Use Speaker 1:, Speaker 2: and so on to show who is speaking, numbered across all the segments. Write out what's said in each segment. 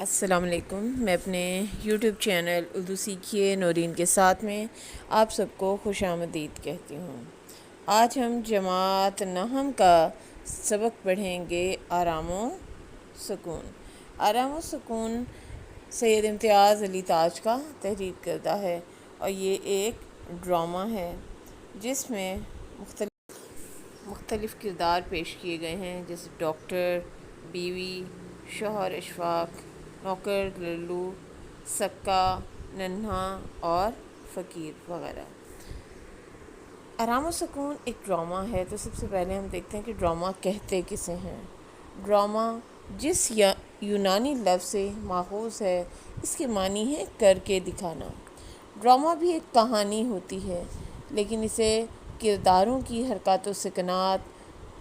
Speaker 1: السلام علیکم۔ میں اپنے یوٹیوب چینل اردو سیکھیے نورین کے ساتھ میں آپ سب کو خوش آمدید کہتی ہوں۔ آج ہم جماعت نہم کا سبق پڑھیں گے آرام و سکون۔ آرام و سکون سید امتیاز علی تاج کا تحریر کردہ ہے اور یہ ایک ڈرامہ ہے جس میں مختلف کردار پیش کیے گئے ہیں، جیسے ڈاکٹر، بیوی، شوہر اشفاق، نوکر للو، سکا، ننھا اور فقیر وغیرہ۔ آرام و سکون ایک ڈرامہ ہے، تو سب سے پہلے ہم دیکھتے ہیں کہ ڈرامہ کہتے کسے ہیں۔ ڈرامہ جس یونانی لفظ سے ماخوذ ہے، اس کے معنی ہے کر کے دکھانا۔ ڈرامہ بھی ایک کہانی ہوتی ہے، لیکن اسے کرداروں کی حرکات و سکنات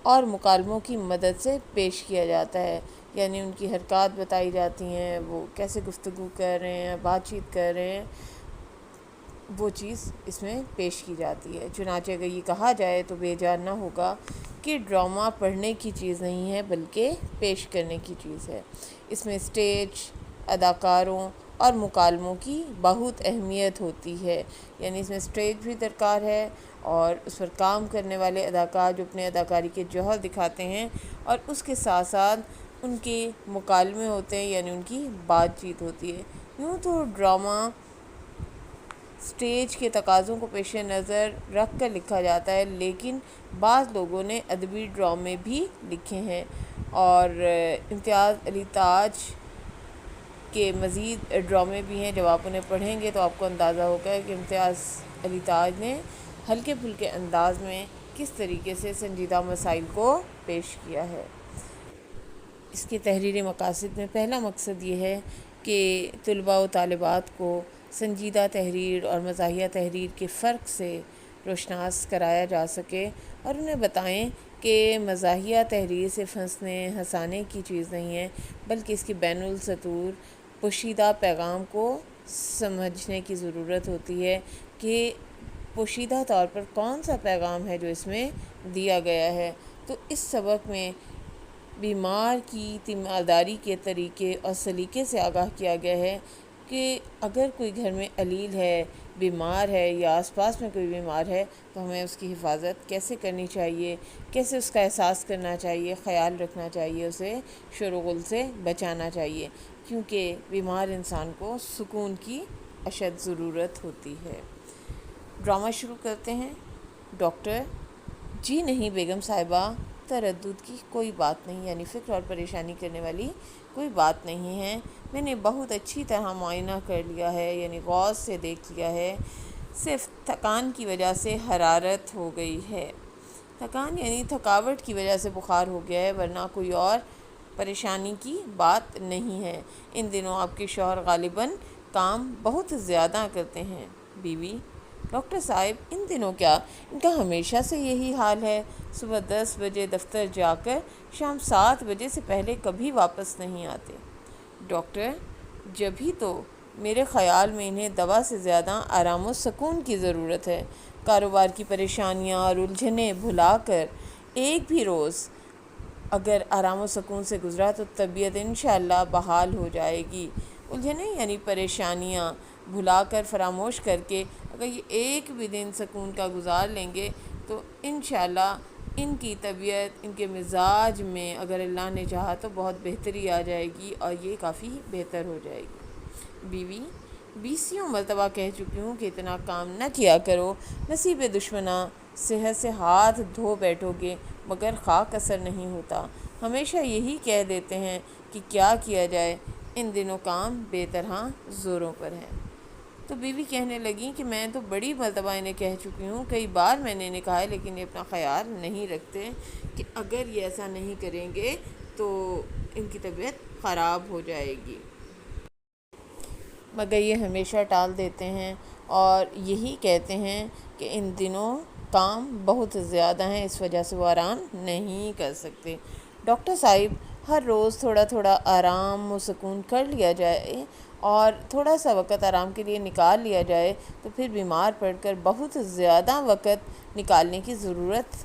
Speaker 1: اور مکالموں کی مدد سے پیش کیا جاتا ہے، یعنی ان کی حرکات بتائی جاتی ہیں، وہ کیسے گفتگو کر رہے ہیں، بات چیت کر رہے ہیں، وہ چیز اس میں پیش کی جاتی ہے۔ چنانچہ اگر یہ کہا جائے تو بے جان نہ ہوگا کہ ڈرامہ پڑھنے کی چیز نہیں ہے بلکہ پیش کرنے کی چیز ہے۔ اس میں اسٹیج، اداکاروں اور مکالموں کی بہت اہمیت ہوتی ہے، یعنی اس میں اسٹیج بھی درکار ہے اور اس پر کام کرنے والے اداکار جو اپنے اداکاری کے جوہر دکھاتے ہیں، اور اس کے ساتھ ساتھ ان کے مکالمے ہوتے ہیں، یعنی ان کی بات چیت ہوتی ہے۔ یوں تو ڈرامہ اسٹیج کے تقاضوں کو پیش نظر رکھ کر لکھا جاتا ہے، لیکن بعض لوگوں نے ادبی ڈرامے بھی لکھے ہیں، اور امتیاز علی تاج کے مزید ڈرامے بھی ہیں۔ جب آپ انہیں پڑھیں گے تو آپ کو اندازہ ہوگا کہ امتیاز علی تاج نے ہلکے پھلکے انداز میں کس طریقے سے سنجیدہ مسائل کو پیش کیا ہے۔ اس کے تحریری مقاصد میں پہلا مقصد یہ ہے کہ طلباء و طالبات کو سنجیدہ تحریر اور مزاحیہ تحریر کے فرق سے روشناس کرایا جا سکے، اور انہیں بتائیں کہ مزاحیہ تحریر صرف ہنسنے ہنسانے کی چیز نہیں ہے، بلکہ اس کی بین السطور پوشیدہ پیغام کو سمجھنے کی ضرورت ہوتی ہے کہ پوشیدہ طور پر کون سا پیغام ہے جو اس میں دیا گیا ہے۔ تو اس سبق میں بیمار کی تیمارداری کے طریقے اور سلیقے سے آگاہ کیا گیا ہے کہ اگر کوئی گھر میں علیل ہے، بیمار ہے، یا آس پاس میں کوئی بیمار ہے تو ہمیں اس کی حفاظت کیسے کرنی چاہیے، کیسے اس کا احساس کرنا چاہیے، خیال رکھنا چاہیے، اسے شور و غل سے بچانا چاہیے، کیونکہ بیمار انسان کو سکون کی اشد ضرورت ہوتی ہے۔ ڈرامہ شروع کرتے ہیں۔ ڈاکٹر: جی نہیں بیگم صاحبہ، تردد کی کوئی بات نہیں، یعنی فکر اور پریشانی کرنے والی کوئی بات نہیں ہے، میں نے بہت اچھی طرح معائنہ کر لیا ہے، یعنی غور سے دیکھ لیا ہے، صرف تھکان کی وجہ سے حرارت ہو گئی ہے۔ تھکان یعنی تھکاوٹ کی وجہ سے بخار ہو گیا ہے، ورنہ کوئی اور پریشانی کی بات نہیں ہے۔ ان دنوں آپ کے شوہر غالباً کام بہت زیادہ کرتے ہیں۔ بیوی: ڈاکٹر صاحب ان دنوں کیا، ان کا ہمیشہ سے یہی حال ہے، صبح 10 بجے دفتر جا کر شام 7 بجے سے پہلے کبھی واپس نہیں آتے۔ ڈاکٹر: جبھی تو میرے خیال میں انہیں دوا سے زیادہ آرام و سکون کی ضرورت ہے۔ کاروبار کی پریشانیاں اور الجھنیں بھلا کر ایک بھی روز اگر آرام و سکون سے گزرا تو طبیعت انشاءاللہ بحال ہو جائے گی۔ الجھنیں یعنی پریشانیاں بھلا کر، فراموش کر کے اگر یہ ایک بھی دن سکون کا گزار لیں گے تو انشاءاللہ ان کی طبیعت، ان کے مزاج میں اگر اللہ نے چاہا تو بہت بہتری آ جائے گی اور یہ کافی بہتر ہو جائے گی۔ بیوی: 20 مرتبہ کہہ چکی ہوں کہ اتنا کام نہ کیا کرو، نصیب دشمناں، صحت سے ہاتھ دھو بیٹھو گے مگر خاک اثر نہیں ہوتا، ہمیشہ یہی کہہ دیتے ہیں کہ کیا کیا جائے، ان دنوں کام بے طرح زوروں پر ہے۔ تو بیوی کہنے لگیں کہ میں تو بڑی مرتبہ انہیں کہہ چکی ہوں، کئی بار میں نے انہیں کہا ہے، لیکن یہ اپنا خیال نہیں رکھتے کہ اگر یہ ایسا نہیں کریں گے تو ان کی طبیعت خراب ہو جائے گی، مگر یہ ہمیشہ ٹال دیتے ہیں اور یہی کہتے ہیں کہ ان دنوں کام بہت زیادہ ہیں، اس وجہ سے وہ آرام نہیں کر سکتے۔ ڈاکٹر صاحب ہر روز تھوڑا تھوڑا آرام و سکون کر لیا جائے اور تھوڑا سا وقت آرام کے لیے نکال لیا جائے تو پھر بیمار پڑ کر بہت زیادہ وقت نکالنے کی ضرورت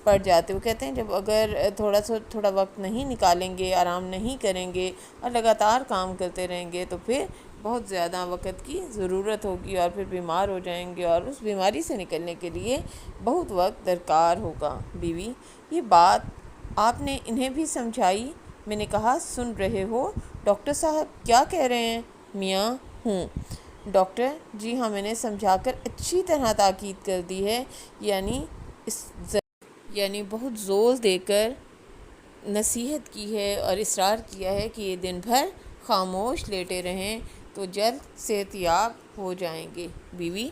Speaker 1: پڑ جاتے. وہ کہتے ہیں جب اگر تھوڑا وقت نہیں نکالیں گے، آرام نہیں کریں گے اور لگاتار کام کرتے رہیں گے تو پھر بہت زیادہ وقت کی ضرورت ہوگی اور پھر بیمار ہو جائیں گے اور اس بیماری سے نکلنے کے لیے بہت وقت درکار ہوگا. بیوی: یہ بات آپ نے انہیں بھی سمجھائی؟ میں نے کہا: سن رہے ہو ڈاکٹر صاحب کیا کہہ رہے ہیں؟ میاں: ہوں ڈاکٹر جی ہاں، میں نے سمجھا کر اچھی طرح تاکید کر دی ہے، یعنی بہت زور دے کر نصیحت کی ہے اور اصرار کیا ہے کہ یہ دن بھر خاموش لیٹے رہیں تو جلد صحت یاب ہو جائیں گے. بیوی: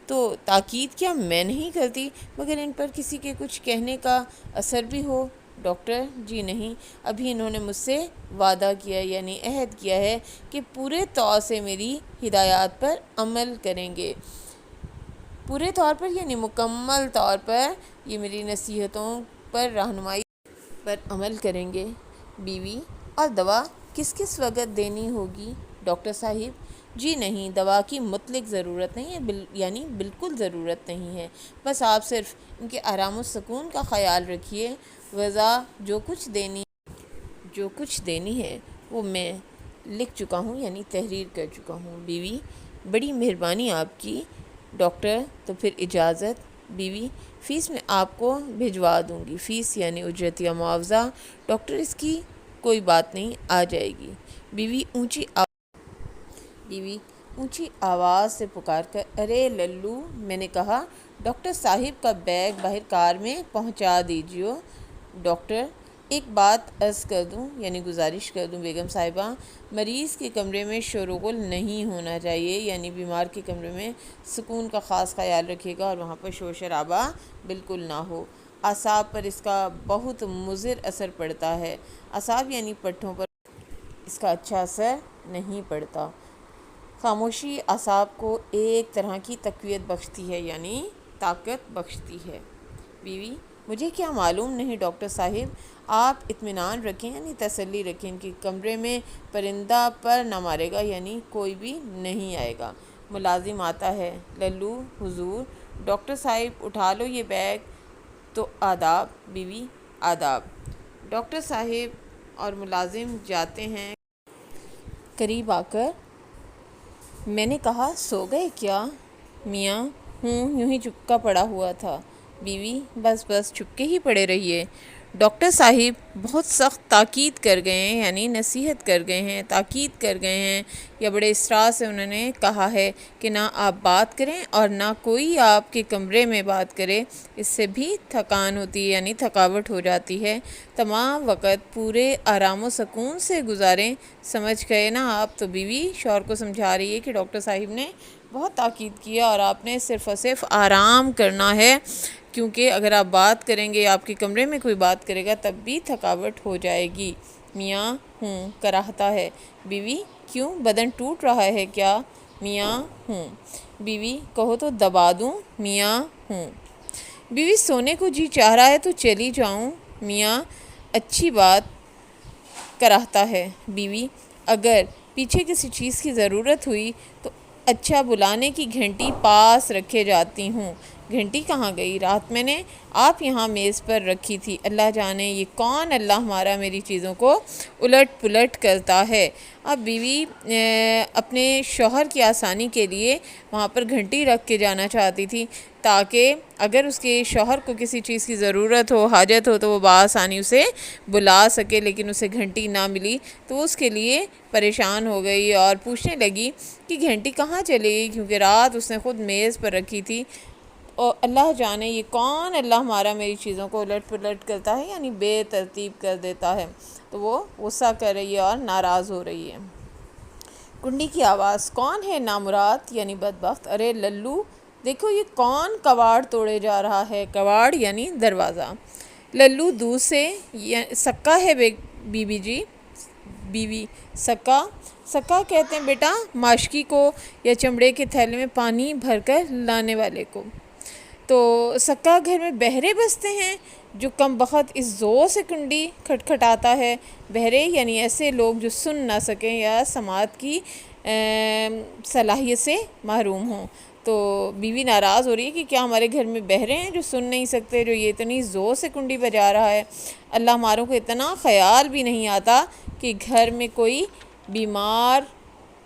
Speaker 1: تو تاکید کیا میں نہیں کرتی مگر ان پر کسی کے کچھ کہنے کا اثر بھی ہو؟ ڈاکٹر: جی نہیں، ابھی انہوں نے مجھ سے وعدہ کیا یعنی عہد کیا ہے کہ پورے طور سے میری ہدایات پر عمل کریں گے. پورے طور پر یعنی مکمل طور پر یہ میری نصیحتوں پر رہنمائی پر عمل کریں گے. بیوی: اور دوا کس کس وقت دینی ہوگی؟ ڈاکٹر صاحب: جی نہیں، دوا کی مطلق ضرورت نہیں ہے، یعنی بالکل ضرورت نہیں ہے. بس آپ صرف ان کے آرام و سکون کا خیال رکھیے. غذا جو کچھ دینی ہے وہ میں لکھ چکا ہوں یعنی تحریر کر چکا ہوں. بیوی: بڑی مہربانی آپ کی. ڈاکٹر: تو پھر اجازت. بیوی: فیس میں آپ کو بھجوا دوں گی. فیس یعنی اجرت یا معاوضہ. ڈاکٹر: اس کی کوئی بات نہیں، آ جائے گی. بیوی اونچی آواز سے پکار کر: ارے للو! میں نے کہا ڈاکٹر صاحب کا بیگ باہر کار میں پہنچا دیجیے. ڈاکٹر: ایک بات عرض کر دوں یعنی گزارش کر دوں بیگم صاحبہ، مریض کے کمرے میں شور و غل نہیں ہونا چاہیے، یعنی بیمار کے کمرے میں سکون کا خاص خیال رکھے گا اور وہاں پر شور شرابہ بالکل نہ ہو. اعصاب پر اس کا بہت مضر اثر پڑتا ہے. اعصاب یعنی پٹھوں پر اس کا اچھا اثر نہیں پڑتا. خاموشی اعصاب کو ایک طرح کی تقویت بخشتی ہے یعنی طاقت بخشتی ہے. بیوی: مجھے کیا معلوم نہیں ڈاکٹر صاحب، آپ اطمینان رکھیں یعنی تسلی رکھیں کہ کمرے میں پرندہ پر نہ مارے گا یعنی کوئی بھی نہیں آئے گا. ملازم آتا ہے. للو: حضور. ڈاکٹر صاحب اٹھا لو یہ بیگ. تو آداب. بیوی: آداب. ڈاکٹر صاحب اور ملازم جاتے ہیں. قریب آ کر میں نے کہا: سو گئے کیا؟ میاں: ہوں، یوں ہی چپکا پڑا ہوا تھا. بیوی: بس چپکے ہی پڑے رہیے. ڈاکٹر صاحب بہت سخت تاکید کر گئے ہیں یعنی نصیحت کر گئے ہیں، تاکید کر گئے ہیں یا بڑے اصرار سے انہوں نے کہا ہے کہ نہ آپ بات کریں اور نہ کوئی آپ کے کمرے میں بات کرے. اس سے بھی تھکان ہوتی ہے یعنی تھکاوٹ ہو جاتی ہے. تمام وقت پورے آرام و سکون سے گزاریں. سمجھ گئے نا آپ؟ تو بیوی شوہر کو سمجھا رہی ہے کہ ڈاکٹر صاحب نے بہت تاکید کیا اور آپ نے صرف اور صرف آرام کرنا ہے، کیونکہ اگر آپ بات کریں گے، آپ کے کمرے میں کوئی بات کرے گا تب بھی تھکاوٹ ہو جائے گی. میاں: ہوں، کراہتا ہے. بیوی: کیوں، بدن ٹوٹ رہا ہے کیا؟ میاں: ہوں. بیوی: کہو تو دبا دوں؟ میاں: ہوں. بیوی: سونے کو جی چاہ رہا ہے تو چلی جاؤں؟ میاں: اچھی بات. کراہتا ہے. بیوی: اگر پیچھے کسی چیز کی ضرورت ہوئی تو اچھا بلانے کی گھنٹی پاس رکھے جاتی ہوں. گھنٹی کہاں گئی؟ رات میں نے آپ یہاں میز پر رکھی تھی. اللہ جانے یہ کون اللہ ہمارا میری چیزوں کو الٹ پلٹ کرتا ہے. اب بیوی اپنے شوہر کی آسانی کے لیے وہاں پر گھنٹی رکھ کے جانا چاہتی تھی تاکہ اگر اس کے شوہر کو کسی چیز کی ضرورت ہو، حاجت ہو تو وہ بآسانی اسے بلا سکے، لیکن اسے گھنٹی نہ ملی تو وہ اس کے لیے پریشان ہو گئی اور پوچھنے لگی کہ گھنٹی کہاں چلی گئی، کیونکہ رات اس نے خود میز پر رکھی تھی. اور اللہ جانے یہ کون اللہ ہمارا میری چیزوں کو الٹ پلٹ کرتا ہے یعنی بے ترتیب کر دیتا ہے. تو وہ غصہ کر رہی ہے اور ناراض ہو رہی ہے. کنڈی کی آواز: کون ہے نامراد یعنی بدبخت؟ ارے للو دیکھو یہ کون کواڑ توڑے جا رہا ہے. کواڑ یعنی دروازہ. للو: دور سے سکا ہے بی بی جی. بیوی: سکا کہتے ہیں بیٹا ماشکی کو یا چمڑے کے تھیلے میں پانی بھر کر لانے والے کو. تو سکا گھر میں بہرے بستے ہیں جو کم بخت اس زور سے کنڈی کھٹکھٹاتا ہے. بہرے یعنی ایسے لوگ جو سن نہ سکیں یا سماعت کی صلاحیت سے محروم ہوں. تو بیوی ناراض ہو رہی ہے کہ کیا ہمارے گھر میں بہرے ہیں جو سن نہیں سکتے، جو یہ اتنی زور سے کنڈی بجا رہا ہے۔ اللہ ہماروں کو اتنا خیال بھی نہیں آتا کہ گھر میں کوئی بیمار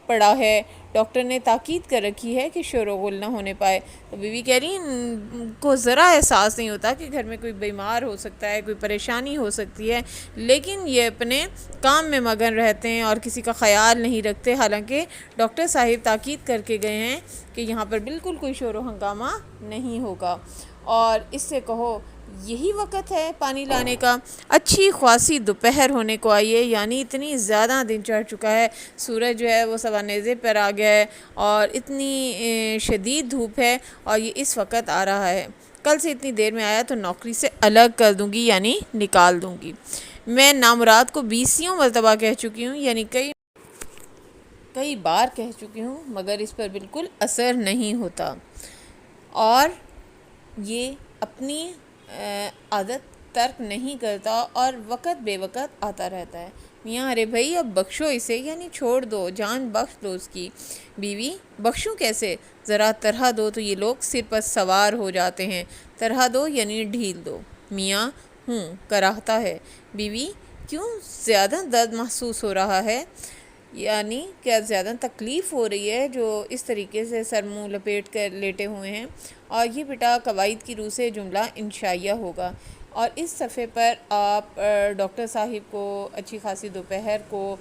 Speaker 1: پڑا ہے۔ ڈاکٹر نے تاکید کر رکھی ہے کہ شور و غل نہ ہونے پائے۔ تو بیوی کہہ رہی ان کو ذرا احساس نہیں ہوتا کہ گھر میں کوئی بیمار ہو سکتا ہے، کوئی پریشانی ہو سکتی ہے، لیکن یہ اپنے کام میں مگن رہتے ہیں اور کسی کا خیال نہیں رکھتے، حالانکہ ڈاکٹر صاحب تاکید کر کے گئے ہیں کہ یہاں پر بالکل کوئی شور و ہنگامہ نہیں ہوگا۔ اور اس سے کہو یہی وقت ہے پانی لانے کا۔ اچھی خاصی دوپہر ہونے کو آئی ہے، یعنی اتنی زیادہ دن چڑھ چکا ہے، سورج جو ہے وہ سوا نیزے پر آ گیا ہے اور اتنی شدید دھوپ ہے، اور یہ اس وقت آ رہا ہے۔ کل سے اتنی دیر میں آیا تو نوکری سے الگ کر دوں گی، یعنی نکال دوں گی۔ میں نامراد کو 20 مرتبہ کہہ چکی ہوں، یعنی کئی بار کہہ چکی ہوں، مگر اس پر بالکل اثر نہیں ہوتا، اور یہ اپنی عادت ترک نہیں کرتا اور وقت بے وقت آتا رہتا ہے۔ میاں ارے بھائی اب بخشو اسے، یعنی چھوڑ دو، جان بخش دو اس کی۔ بیوی بخشوں کیسے؟ ذرا طرح دو تو یہ لوگ سر پر سوار ہو جاتے ہیں۔ طرح دو یعنی ڈھیل دو۔ میاں کراہتا ہے۔ بیوی کیوں زیادہ درد محسوس ہو رہا ہے؟ یعنی کیا زیادہ تکلیف ہو رہی ہے جو اس طریقے سے سر منہ لپیٹ کر لیٹے ہوئے ہیں؟ اور یہ بیٹا قواعد کی روح سے جملہ انشائیہ ہوگا، اور اس صفحے پر آپ ڈاکٹر صاحب کو اچھی خاصی دوپہر کو،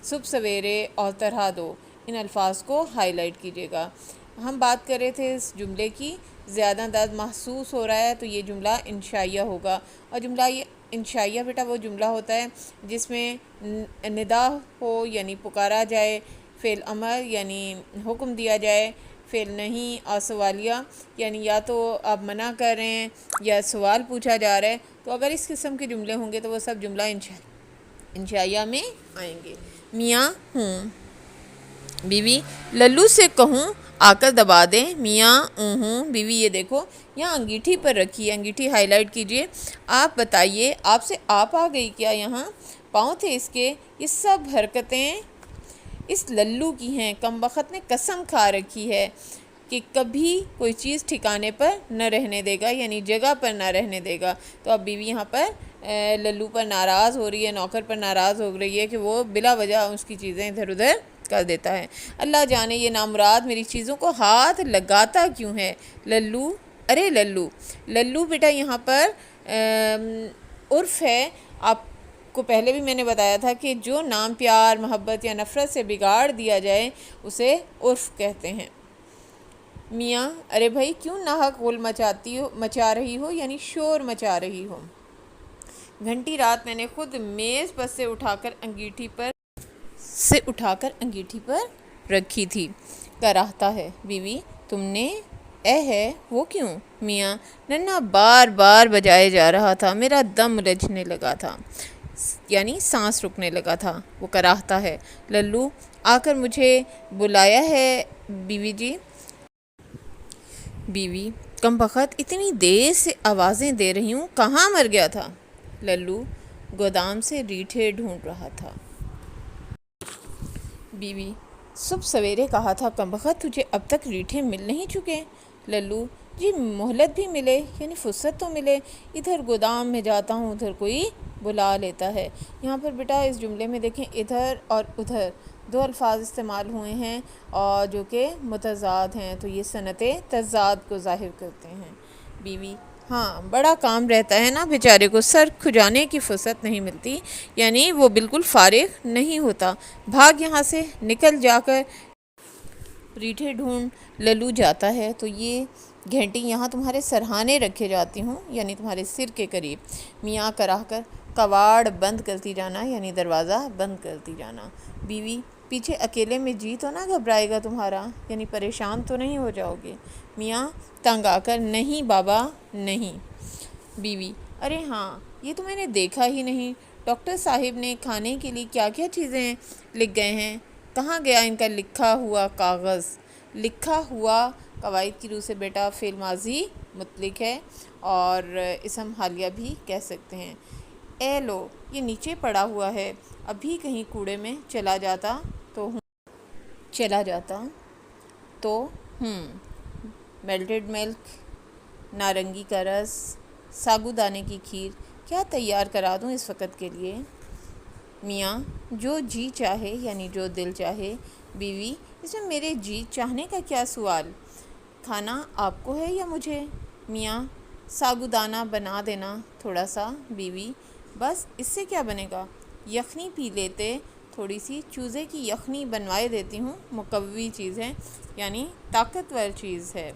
Speaker 1: صبح سویرے اور طرح دو، ان الفاظ کو ہائی لائٹ کیجیے گا۔ ہم بات کر رہے تھے اس جملے کی، زیادہ درد محسوس ہو رہا ہے تو یہ جملہ انشائیہ ہوگا، اور جملہ یہ انشائیہ بیٹا وہ جملہ ہوتا ہے جس میں ندا ہو یعنی پکارا جائے، فعل امر یعنی حکم دیا جائے، فعل نہیں اور سوالیہ یعنی یا تو آپ منع کر رہے ہیں یا سوال پوچھا جا رہا ہے، تو اگر اس قسم کے جملے ہوں گے تو وہ سب جملہ انشائیہ میں آئیں گے۔ میاں بیوی للو سے کہوں آ کر دبا دیں۔ میاں بیوی یہ دیکھو یہاں انگیٹھی پر رکھی ہے، انگیٹھی ہائی لائٹ کیجئے۔ آپ بتائیے آپ سے آپ آ گئی کیا؟ یہاں پاؤں تھے اس کے؟ یہ سب حرکتیں اس للو کی ہیں۔ کم بخت نے قسم کھا رکھی ہے کہ کبھی کوئی چیز ٹھکانے پر نہ رہنے دے گا، یعنی جگہ پر نہ رہنے دے گا۔ تو اب بیوی یہاں پر للو پر ناراض ہو رہی ہے، نوکر پر ناراض ہو رہی ہے کہ وہ بلا وجہ اس کی چیزیں ادھر ادھر کر دیتا ہے۔ اللہ جانے یہ نامراد میری چیزوں کو ہاتھ لگاتا کیوں ہے؟ للو ارے للو بیٹا یہاں پر عرف ہے۔ آپ کو پہلے بھی میں نے بتایا تھا کہ جو نام پیار، محبت یا نفرت سے بگاڑ دیا جائے اسے عرف کہتے ہیں۔ میاں ارے بھائی کیوں ناحق غل مچا رہی ہو، یعنی شور مچا رہی ہو؟ گھنٹی رات میں نے خود میز پر سے اٹھا کر انگیٹھی پر رکھی تھی۔ کراہتا ہے۔ بیوی تم نے ہے وہ کیوں؟ میاں ننھا بار بار بجائے جا رہا تھا، میرا دم الجھنے لگا تھا، یعنی سانس رکنے لگا تھا۔ وہ کراہتا ہے۔ للو آ کر مجھے بلایا ہے بیوی جی؟ بیوی کم بخت اتنی دیر سے آوازیں دے رہی ہوں، کہاں مر گیا تھا؟ للو گودام سے ریٹھے ڈھونڈ رہا تھا۔ بیوی صبح سویرے کہا تھا کم بخت تجھے اب تک ریٹھے مل نہیں چکے؟ للو جی مہلت بھی ملے، یعنی فرصت تو ملے، ادھر گودام میں جاتا ہوں ادھر کوئی بلا لیتا ہے۔ یہاں پر بیٹا اس جملے میں دیکھیں ادھر اور ادھر دو الفاظ استعمال ہوئے ہیں اور جو کہ متضاد ہیں، تو یہ صنعت تضاد کو ظاہر کرتے ہیں۔ بیوی بڑا کام رہتا ہے نا بیچارے کو، سر کھجانے کی فرصت نہیں ملتی، یعنی وہ بالکل فارغ نہیں ہوتا۔ بھاگ یہاں سے، نکل جا کر ریٹھے ڈھونڈ۔ للو جاتا ہے تو یہ گھنٹی یہاں تمہارے سرہانے رکھے جاتی ہوں، یعنی تمہارے سر کے قریب۔ میاں کراہ کر کواڑ بند کرتی جانا، یعنی دروازہ بند کرتی جانا۔ بیوی پیچھے اکیلے میں جی تو نہ گھبرائے گا تمہارا، یعنی پریشان تو نہیں ہو جاؤ گے؟ میاں تنگ آ کر نہیں بابا نہیں۔ بیوی ارے یہ تو میں نے دیکھا ہی نہیں، ڈاکٹر صاحب نے کھانے کے لیے کیا کیا چیزیں لکھ گئے ہیں؟ کہاں گیا ان کا لکھا ہوا کاغذ؟ لکھا ہوا قواعد کی روح سے بیٹا فعل ماضی مطلق ہے اور اسم حالیہ بھی کہہ سکتے ہیں۔ اے لو یہ نیچے پڑا ہوا ہے، ابھی کہیں کوڑے میں چلا جاتا تو میلٹڈ ملک، نارنگی کا رس، ساگودانے کی کھیر کیا تیار کرا دوں اس وقت کے لیے؟ میاں جو جی چاہے یعنی جو دل چاہے۔ بیوی اس میں میرے جی چاہنے کا کیا سوال، کھانا آپ کو ہے یا مجھے؟ میاں ساگودانہ بنا دینا تھوڑا سا۔ بیوی بس اس سے کیا بنے گا، یخنی پی لیتے، تھوڑی سی چوزے کی یخنی بنوائے دیتی ہوں، مقوی چیز ہے یعنی طاقتور چیز ہے۔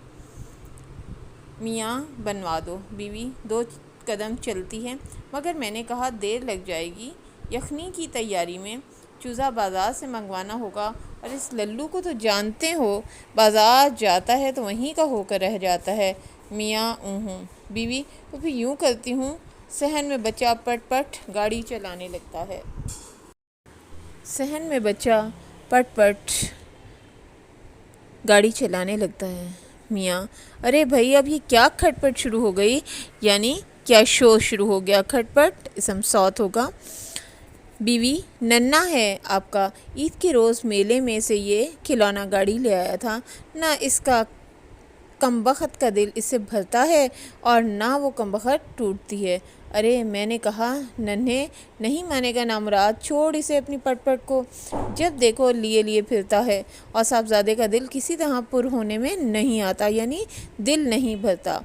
Speaker 1: میاں بنوا دو۔ بیوی 2 قدم چلتی ہے، مگر میں نے کہا دیر لگ جائے گی، یخنی کی تیاری میں چوزہ بازار سے منگوانا ہوگا، اور اس للو کو تو جانتے ہو، بازار جاتا ہے تو وہیں کا ہو کر رہ جاتا ہے۔ میاں اونہوں۔ بیوی تو پھر یوں کرتی ہوں، صحن میں بچہ پٹ پٹ گاڑی چلانے لگتا ہے۔ صحن میں بچہ پٹ پٹ گاڑی چلانے لگتا ہے۔ میاں ارے بھائی اب یہ کیا کھٹ پٹ شروع ہو گئی، یعنی کیا شو شروع ہو گیا، کھٹ پٹ اسم سوت ہوگا۔ بیوی ننھا ہے آپ کا، عید کے روز میلے میں سے یہ کھلونا گاڑی لے آیا تھا، نہ اس کا کم بخت کا دل اس سے بھرتا ہے اور نہ وہ کم بخت ٹوٹتی ہے۔ ارے میں نے کہا ننھے نہیں مانے گا نامراد، چھوڑ اسے اپنی پٹ پٹ کو، جب دیکھو لیے لیے پھرتا ہے، اور صاحبزادے کا دل کسی طرح پر ہونے میں نہیں آتا یعنی دل نہیں بھرتا۔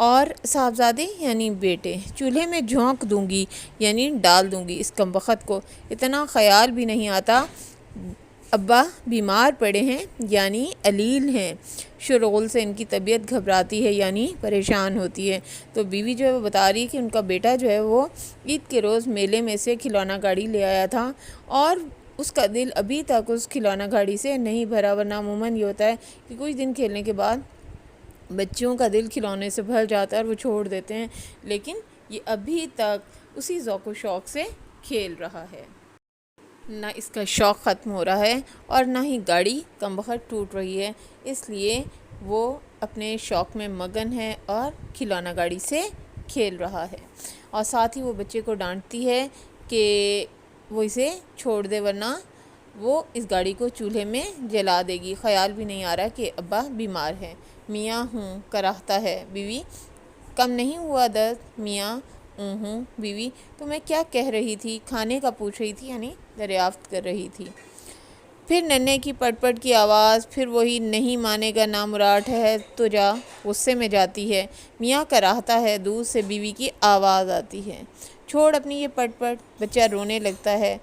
Speaker 1: اور صاحبزادے یعنی بیٹے چولہے میں جھونک دوں گی یعنی ڈال دوں گی اس کم بخت کو، اتنا خیال بھی نہیں آتا۔ ابا بیمار پڑے ہیں یعنی علیل ہیں، شرغل سے ان کی طبیعت گھبراتی ہے یعنی پریشان ہوتی ہے۔ تو بیوی جو ہے وہ بتا رہی کہ ان کا بیٹا جو ہے وہ عید کے روز میلے میں سے کھلونا گاڑی لے آیا تھا، اور اس کا دل ابھی تک اس کھلونا گاڑی سے نہیں بھرا، ورنہ عموماً یہ ہوتا ہے کہ کچھ دن کھیلنے کے بعد بچوں کا دل کھلونے سے بھر جاتا ہے اور وہ چھوڑ دیتے ہیں، لیکن یہ ابھی تک اسی ذوق و شوق سے کھیل رہا ہے، نہ اس کا شوق ختم ہو رہا ہے اور نہ ہی گاڑی کم بخت ٹوٹ رہی ہے، اس لیے وہ اپنے شوق میں مگن ہے اور کھلونا گاڑی سے کھیل رہا ہے، اور ساتھ ہی وہ بچے کو ڈانٹتی ہے کہ وہ اسے چھوڑ دے ورنہ وہ اس گاڑی کو چولہے میں جلا دے گی، خیال بھی نہیں آ رہا کہ ابا بیمار ہے۔ میاں ہوں کراہتا ہے۔ بیوی کم نہیں ہوا درد؟ میاں ہوں۔ بیوی تو میں کیا کہہ رہی تھی، کھانے کا پوچھ رہی تھی یعنی دریافت کر رہی تھی۔ پھر ننھے کی پٹ پٹ کی آواز، پھر وہی نہیں مانے گا نامراد ہے تو جا، غصے میں جاتی ہے۔ میاں کراہتا ہے، دور سے بیوی کی آواز آتی ہے، چھوڑ اپنی یہ پٹ پٹ۔ بچہ رونے لگتا ہے۔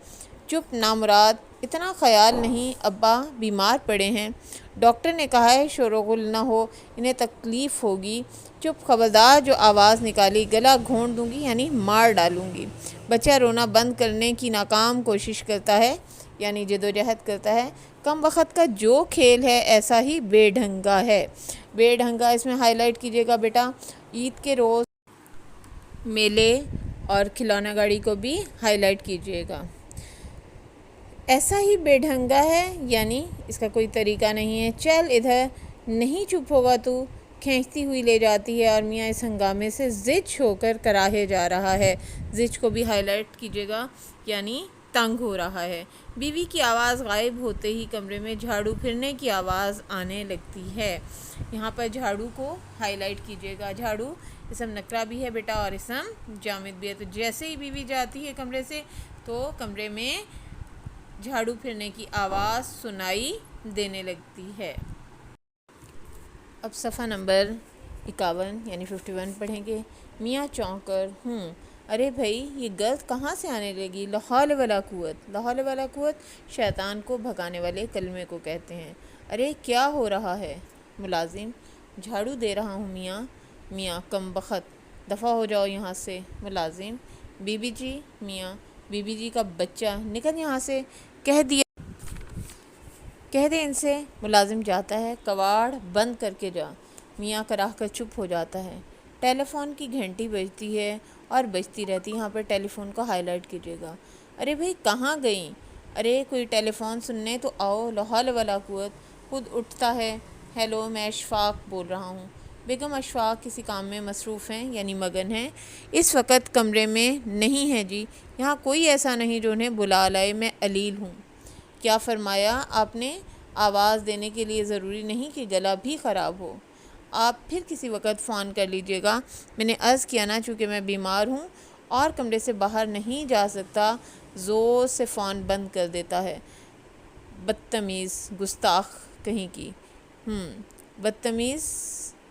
Speaker 1: چپ نامراد، اتنا خیال نہیں، ابا بیمار پڑے ہیں، ڈاکٹر نے کہا ہے شور و غل نہ ہو، انہیں تکلیف ہوگی۔ چپ، خبردار جو آواز نکالی گلا گھونٹ دوں گی یعنی مار ڈالوں گی۔ بچہ رونا بند کرنے کی ناکام کوشش کرتا ہے یعنی جدوجہد کرتا ہے۔ کم بخت کا جو کھیل ہے ایسا ہی بے ڈھنگا ہے۔ بے ڈھنگا اس میں ہائی لائٹ کیجیے گا بیٹا، عید کے روز میلے اور کھلونا گاڑی کو بھی ہائی لائٹ کیجیے گا۔ ایسا ہی بے ڈھنگا ہے یعنی اس کا کوئی طریقہ نہیں ہے، چل ادھر، نہیں چپ ہوگا تو، کھینچتی ہوئی لے جاتی ہے، اور میاں اس ہنگامے سے زچ ہو کر کراہے جا رہا ہے۔ زچ کو بھی ہائی لائٹ کیجیے گا یعنی تنگ ہو رہا ہے۔ بیوی کی آواز غائب ہوتے ہی کمرے میں جھاڑو پھرنے کی آواز آنے لگتی ہے۔ یہاں پر جھاڑو کو ہائی لائٹ کیجیے گا۔ جھاڑو اسم نکرہ بھی ہے بیٹا اور اسم جامد بھی ہے، تو جیسے ہی بیوی جاتی ہے کمرے سے تو کمرے میں جھاڑو پھرنے کی آواز سنائی دینے لگتی ہے۔ اب صفحہ نمبر 51 یعنی 51 پڑھیں گے۔ میاں چونک کر ارے بھائی یہ گرد کہاں سے آنے لگی، لا حول ولا قوت۔ لا حول ولا قوت شیطان کو بھگانے والے کلمے کو کہتے ہیں۔ ارے کیا ہو رہا ہے؟ ملازم جھاڑو دے رہا ہوں میاں۔ میاں کم بخت، دفع ہو جاؤ یہاں سے۔ ملازم بی بی جی۔ میاں بی بی جی کا بچہ، نکل یہاں سے، کہہ دے ان سے۔ ملازم جاتا ہے، کواڑ بند کر کے جا۔ میاں کراہ کر چپ ہو جاتا ہے۔ ٹیلی فون کی گھنٹی بجتی ہے اور بجتی رہتی، یہاں پر ٹیلی فون کو ہائی لائٹ کیجیے گا۔ ارے بھائی کہاں گئیں؟ ارے کوئی ٹیلی فون سننے تو آؤ، لا حول ولا قوت۔ خود اٹھتا ہے، ہیلو میں اشفاق بول رہا ہوں۔ بیگم اشفاق کسی کام میں مصروف ہیں یعنی مگن ہیں، اس وقت کمرے میں نہیں ہیں جی، یہاں کوئی ایسا نہیں جو انہیں بلا لائے، میں علیل ہوں۔ کیا فرمایا آپ نے؟ آواز دینے کے لیے ضروری نہیں کہ گلا بھی خراب ہو۔ آپ پھر کسی وقت فون کر لیجیے گا۔ میں نے عرض کیا نا چونکہ میں بیمار ہوں اور کمرے سے باہر نہیں جا سکتا، زور سے فون بند کر دیتا ہے۔ بدتمیز، گستاخ کہیں کی۔ بدتمیز،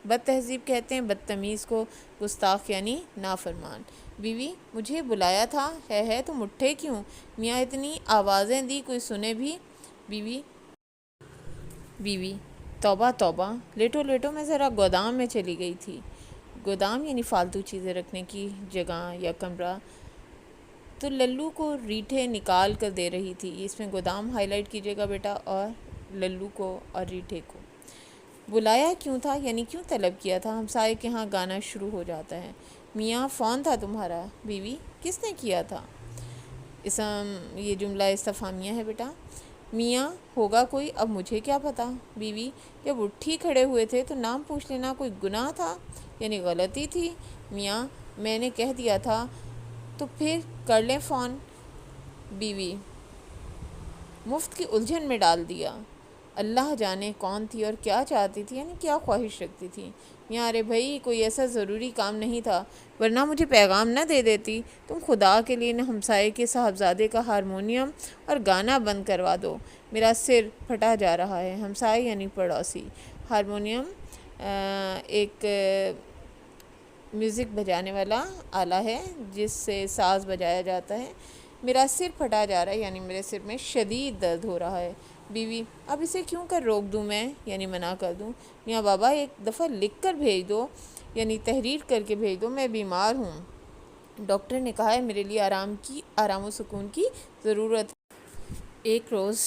Speaker 1: بد تہذیب کہتے ہیں بدتمیز کو، گستاخ یعنی نافرمان۔ بیوی مجھے بلایا تھا، ہے تم اٹھے کیوں؟ میاں اتنی آوازیں دی کوئی سنے بھی؟ بیوی توبہ توبہ، لیٹو لیٹو، میں ذرا گودام میں چلی گئی تھی۔ گودام یعنی فالتو چیزیں رکھنے کی جگہ یا کمرہ، تو للو کو ریٹھے نکال کر دے رہی تھی۔ اس میں گودام ہائی لائٹ کیجیے گا بیٹا، اور للو کو اور ریٹھے کو۔ بلایا کیوں تھا یعنی کیوں طلب کیا تھا؟ ہمسائے کے ہاں گانا شروع ہو جاتا ہے۔ میاں فون تھا تمہارا؟ بیوی کس نے کیا تھا؟ یہ جملہ استفہامیہ ہے بیٹا۔ میاں ہوگا کوئی، اب مجھے کیا پتہ۔ بیوی جب اٹھی کھڑے ہوئے تھے تو نام پوچھ لینا کوئی گناہ تھا یعنی غلطی تھی؟ میاں میں نے کہہ دیا تھا تو پھر کر لیں فون۔ بیوی مفت کی الجھن میں ڈال دیا۔ اللہ جانے کون تھی اور کیا چاہتی تھی یعنی کیا خواہش رکھتی تھی؟ میاں ارے بھائی کوئی ایسا ضروری کام نہیں تھا ورنہ مجھے پیغام نہ دے دیتی۔ تم خدا کے لیے ہمسائے کے صاحبزادے کا ہارمونیم اور گانا بند کروا دو، میرا سر پھٹا جا رہا ہے۔ ہمسائے یعنی پڑوسی۔ ہارمونیم ایک میوزک بجانے والا آلہ ہے جس سے ساز بجایا جاتا ہے۔ میرا سر پھٹا جا رہا ہے یعنی میرے سر میں شدید درد ہو رہا ہے۔ بیوی اب اسے کیوں کر روک دوں میں یعنی منع کر دوں؟ میاں بابا ایک دفعہ لکھ کر بھیج دو یعنی تحریر کر کے بھیج دو، میں بیمار ہوں، ڈاکٹر نے کہا ہے میرے لیے آرام و سکون کی ضرورت ہے۔ ایک روز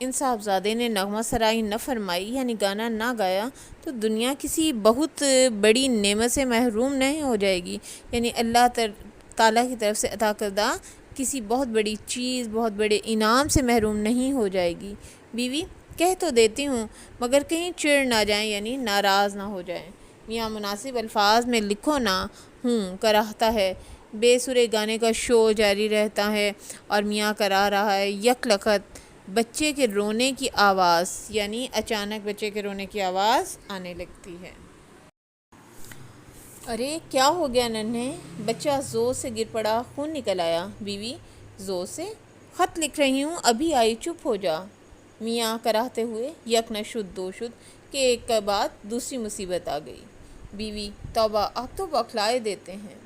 Speaker 1: ان صاحبزادے نے نغمہ سرائی نہ فرمائی یعنی گانا نہ گایا تو دنیا کسی بہت بڑی نعمت سے محروم نہیں ہو جائے گی یعنی اللہ تعالیٰ کی طرف سے عطا کردہ کسی بہت بڑی چیز، بہت بڑے انعام سے محروم نہیں ہو جائے گی۔ بیوی کہہ تو دیتی ہوں مگر کہیں چڑ نہ جائیں یعنی ناراض نہ ہو جائیں۔ میاں مناسب الفاظ میں لکھو نا۔ کراہتا ہے۔ بے سرے گانے کا شور جاری رہتا ہے اور میاں کرا رہا ہے۔ یک لخت بچے کے رونے کی آواز یعنی اچانک بچے کے رونے کی آواز آنے لگتی ہے۔ ارے کیا ہو گیا ننھے؟ بچہ زور سے گر پڑا، خون نکل آیا۔ بیوی زور سے؟ خط لکھ رہی ہوں، ابھی آئی، چپ ہو جا۔ میاں کراہتے ہوئے، یک نہ شد دو شد کہ ایک کے بعد دوسری مصیبت آ گئی۔ بیوی توبہ، آپ تو بخلائے دیتے ہیں۔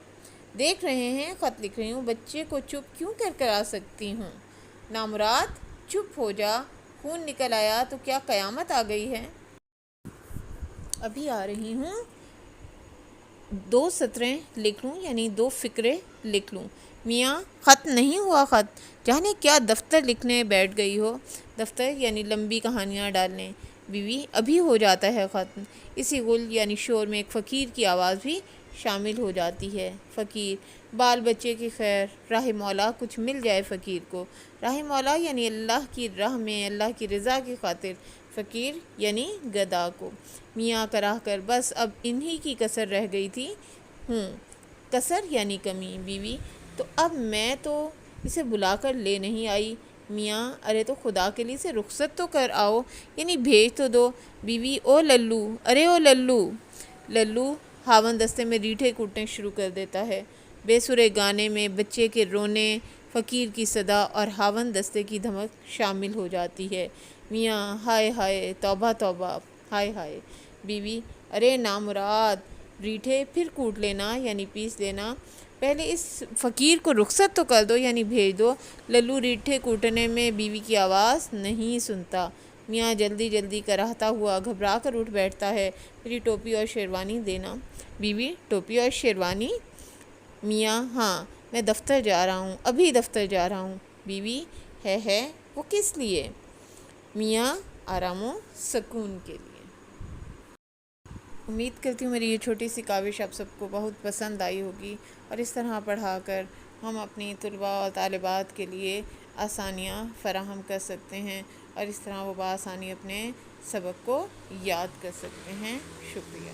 Speaker 1: دیکھ رہے ہیں خط لکھ رہی ہوں، بچے کو چپ کیوں کرا سکتی ہوں؟ نامراد چپ ہو جا، خون نکل آیا تو کیا قیامت آ گئی ہے؟ ابھی آ رہی ہوں، 2 سطریں لکھ لوں یعنی 2 فقرے لکھ لوں۔ میاں خط نہیں ہوا، خط جانے کیا دفتر لکھنے بیٹھ گئی ہو۔ دفتر یعنی لمبی کہانیاں ڈالنے۔ بیوی ابھی ہو جاتا ہے ختم۔ اسی غل یعنی شور میں ایک فقیر کی آواز بھی شامل ہو جاتی ہے۔ فقیر بال بچے کی خیر، راہ مولا کچھ مل جائے فقیر کو۔ راہ مولا یعنی اللہ کی راہ میں اللہ کی رضا کی خاطر، فقیر یعنی گدا کو۔ میاں کراہ کر بس اب انہی کی کسر رہ گئی تھی۔ کسر یعنی کمی۔ بیوی تو اب میں تو اسے بلا کر لے نہیں آئی۔ میاں ارے تو خدا کے لیے اسے رخصت تو کر آؤ یعنی بھیج تو دو۔ بیوی او للو، ارے او للو۔ للو ہاون دستے میں ریٹھے کوٹنے شروع کر دیتا ہے۔ بے سرے گانے میں بچے کے رونے، فقیر کی صدا اور ہاون دستے کی دھمک شامل ہو جاتی ہے۔ میاں ہائے ہائے، توبہ توبہ، ہائے ہائے۔ بیوی ارے نامراد، ریٹھے پھر کوٹ لینا یعنی پیس لینا، پہلے اس فقیر کو رخصت تو کر دو یعنی بھیج دو۔ للو ریٹھے کوٹنے میں بیوی کی آواز نہیں سنتا۔ میاں جلدی جلدی کراہتا ہوا گھبرا کر اٹھ بیٹھتا ہے۔ میری ٹوپی اور شیروانی دینا۔ بیوی ٹوپی اور شیروانی؟ میاں ہاں، میں دفتر جا رہا ہوں، ابھی دفتر جا رہا ہوں۔ بیوی ہے وہ کس لیے؟ میاں آرام و سکون کے لیے۔ امید کرتی ہوں میری یہ چھوٹی سی کاوش آپ سب کو بہت پسند آئی ہوگی، اور اس طرح پڑھا کر ہم اپنی طلباء اور طالبات کے لیے آسانیاں فراہم کر سکتے ہیں، اور اس طرح وہ بآسانی اپنے سبق کو یاد کر سکتے ہیں۔ شکریہ۔